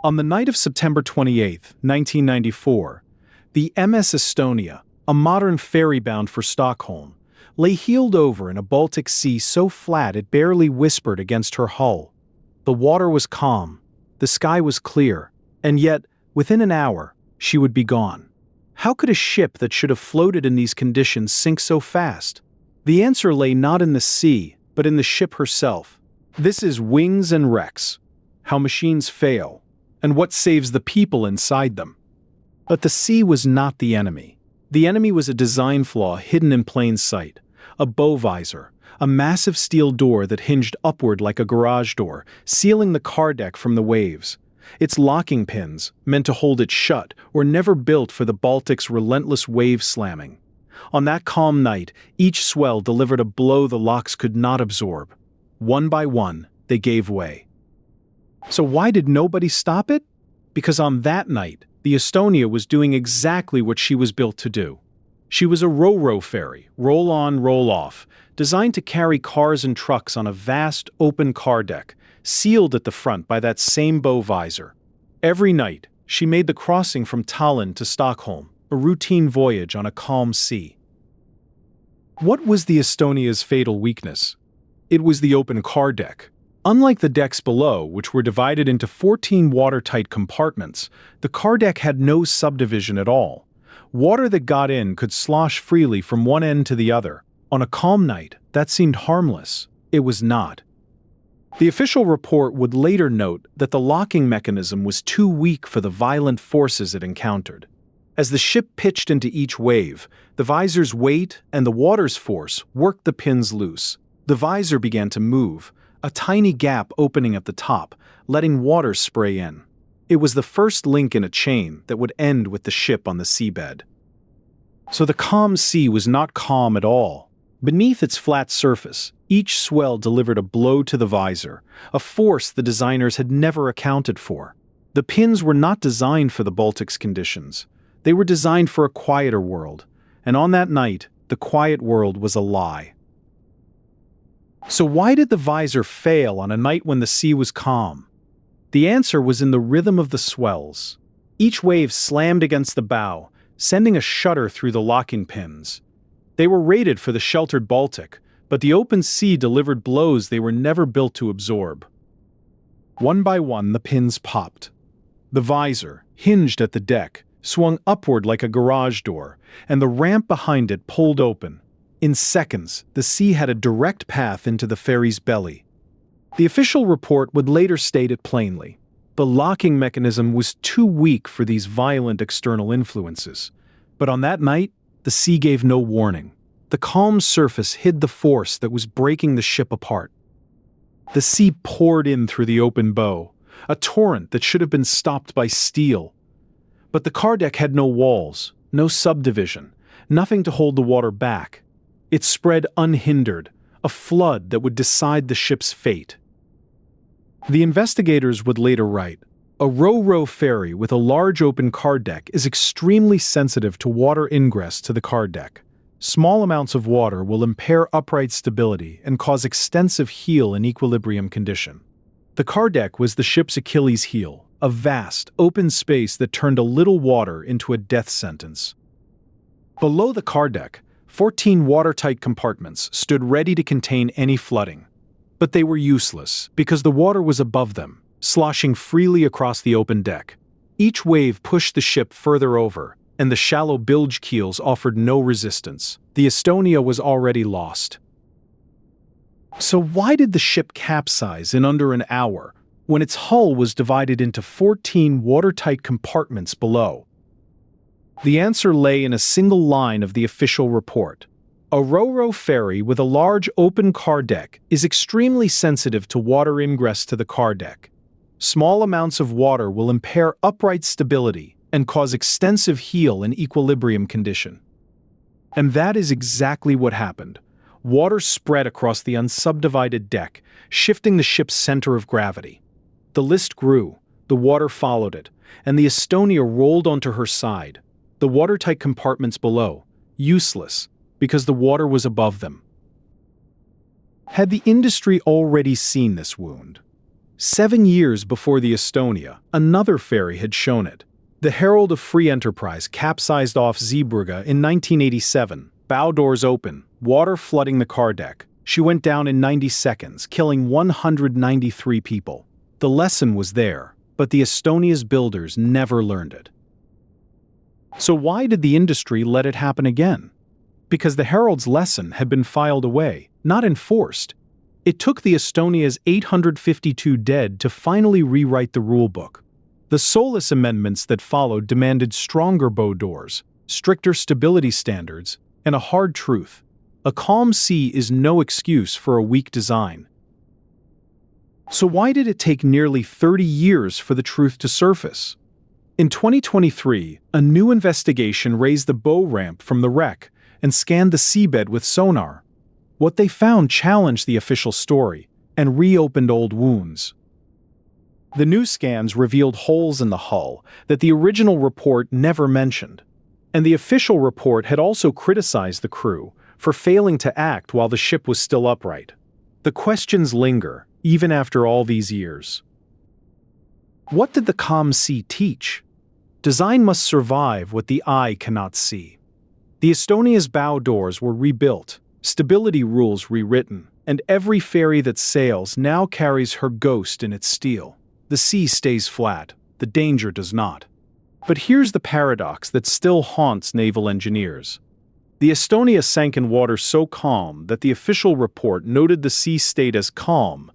On the night of September 28, 1994, the MS Estonia, a modern ferry bound for Stockholm, lay heeled over in a Baltic sea so flat it barely whispered against her hull. The water was calm, the sky was clear, and yet, within an hour, she would be gone. How could a ship that should have floated in these conditions sink so fast? The answer lay not in the sea, but in the ship herself. This is Wings and Wrecks: How Machines Fail, and What Saves the People Inside Them. But the sea was not the enemy. The enemy was a design flaw hidden in plain sight: a bow visor, a massive steel door that hinged upward like a garage door, sealing the car deck from the waves. Its locking pins, meant to hold it shut, were never built for the Baltic's relentless wave slamming. On that calm night, each swell delivered a blow the locks could not absorb. One by one, they gave way. So why did nobody stop it? Because on that night, the Estonia was doing exactly what she was built to do. She was a rowrow ferry, roll on, roll off, designed to carry cars and trucks on a vast, open car deck, sealed at the front by that same bow visor. Every night, she made the crossing from Tallinn to Stockholm, a routine voyage on a calm sea. What was the Estonia's fatal weakness? It was the open car deck. Unlike the decks below, which were divided into 14 watertight compartments, the car deck had no subdivision at all. Water that got in could slosh freely from one end to the other. On a calm night, that seemed harmless. It was not. The official report would later note that the locking mechanism was too weak for the violent forces it encountered. As the ship pitched into each wave, the visor's weight and the water's force worked the pins loose. The visor began to move, a tiny gap opening at the top, letting water spray in. It was the first link in a chain that would end with the ship on the seabed. So the calm sea was not calm at all. Beneath its flat surface, each swell delivered a blow to the visor, a force the designers had never accounted for. The pins were not designed for the Baltic's conditions. They were designed for a quieter world, and on that night, the quiet world was a lie. So why did the visor fail on a night when the sea was calm? The answer was in the rhythm of the swells. Each wave slammed against the bow, sending a shudder through the locking pins. They were rated for the sheltered Baltic, but the open sea delivered blows they were never built to absorb. One by one, the pins popped. The visor, hinged at the deck, swung upward like a garage door, and the ramp behind it pulled open. In seconds, the sea had a direct path into the ferry's belly. The official report would later state it plainly. The locking mechanism was too weak for these violent external influences. But on that night, the sea gave no warning. The calm surface hid the force that was breaking the ship apart. The sea poured in through the open bow, a torrent that should have been stopped by steel. But the car deck had no walls, no subdivision, nothing to hold the water back. It spread unhindered, a flood that would decide the ship's fate. The investigators would later write, "A ro-ro ferry with a large open car deck is extremely sensitive to water ingress to the car deck. Small amounts of water will impair upright stability and cause extensive heel and equilibrium condition." The car deck was the ship's Achilles heel, a vast, open space that turned a little water into a death sentence. Below the car deck, 14 watertight compartments stood ready to contain any flooding. But they were useless because the water was above them, sloshing freely across the open deck. Each wave pushed the ship further over, and the shallow bilge keels offered no resistance. The Estonia was already lost. So why did the ship capsize in under an hour when its hull was divided into 14 watertight compartments below? The answer lay in a single line of the official report. A ro-ro ferry with a large open car deck is extremely sensitive to water ingress to the car deck. Small amounts of water will impair upright stability and cause extensive heel and equilibrium condition. And that is exactly what happened. Water spread across the unsubdivided deck, shifting the ship's center of gravity. The list grew, the water followed it, and the Estonia rolled onto her side. The watertight compartments below, useless, because the water was above them. Had the industry already seen this wound? 7 years before the Estonia, another ferry had shown it. The Herald of Free Enterprise capsized off Zeebrugge in 1987, bow doors open, water flooding the car deck. She went down in 90 seconds, killing 193 people. The lesson was there, but the Estonia's builders never learned it. So why did the industry let it happen again? Because the Herald's lesson had been filed away, not enforced. It took the Estonia's 852 dead to finally rewrite the rulebook. The Solus amendments that followed demanded stronger bow doors, stricter stability standards, and a hard truth. A calm sea is no excuse for a weak design. So why did it take nearly 30 years for the truth to surface? In 2023, a new investigation raised the bow ramp from the wreck and scanned the seabed with sonar. What they found challenged the official story and reopened old wounds. The new scans revealed holes in the hull that the original report never mentioned, and the official report had also criticized the crew for failing to act while the ship was still upright. The questions linger, even after all these years. What did the calm sea teach? Design must survive what the eye cannot see. The Estonia's bow doors were rebuilt, stability rules rewritten, and every ferry that sails now carries her ghost in its steel. The sea stays flat, the danger does not. But here's the paradox that still haunts naval engineers. The Estonia sank in water so calm that the official report noted the sea state as calm,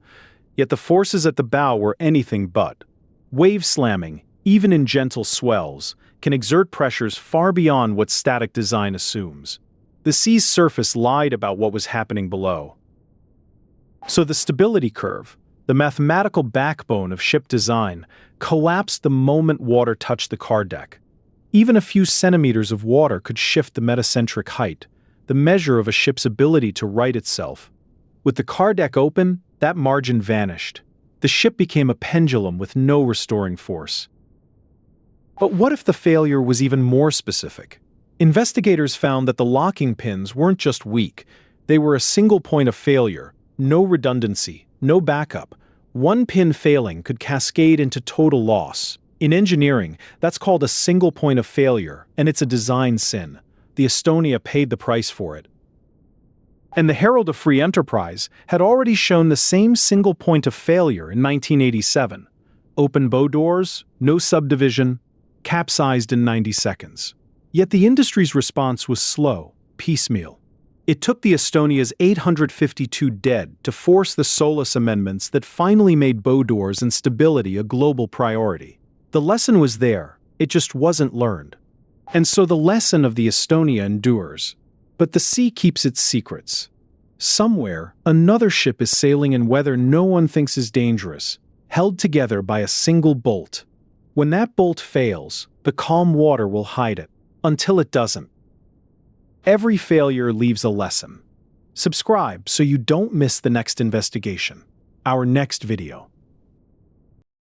yet the forces at the bow were anything but. Wave slamming, even in gentle swells, can exert pressures far beyond what static design assumes. The sea's surface lied about what was happening below. So the stability curve, the mathematical backbone of ship design, collapsed the moment water touched the car deck. Even a few centimeters of water could shift the metacentric height, the measure of a ship's ability to right itself. With the car deck open, that margin vanished. The ship became a pendulum with no restoring force. But what if the failure was even more specific? Investigators found that the locking pins weren't just weak, they were a single point of failure, no redundancy, no backup. One pin failing could cascade into total loss. In engineering, that's called a single point of failure, and it's a design sin. The Estonia paid the price for it. And the Herald of Free Enterprise had already shown the same single point of failure in 1987. Open bow doors, no subdivision, capsized in 90 seconds. Yet the industry's response was slow, piecemeal. It took the Estonia's 852 dead to force the Solus amendments that finally made bow doors and stability a global priority. The lesson was there, it just wasn't learned. And so the lesson of the Estonia endures. But the sea keeps its secrets. Somewhere, another ship is sailing in weather no one thinks is dangerous, held together by a single bolt. When that bolt fails, the calm water will hide it, until it doesn't. Every failure leaves a lesson. Subscribe so you don't miss the next investigation, our next video.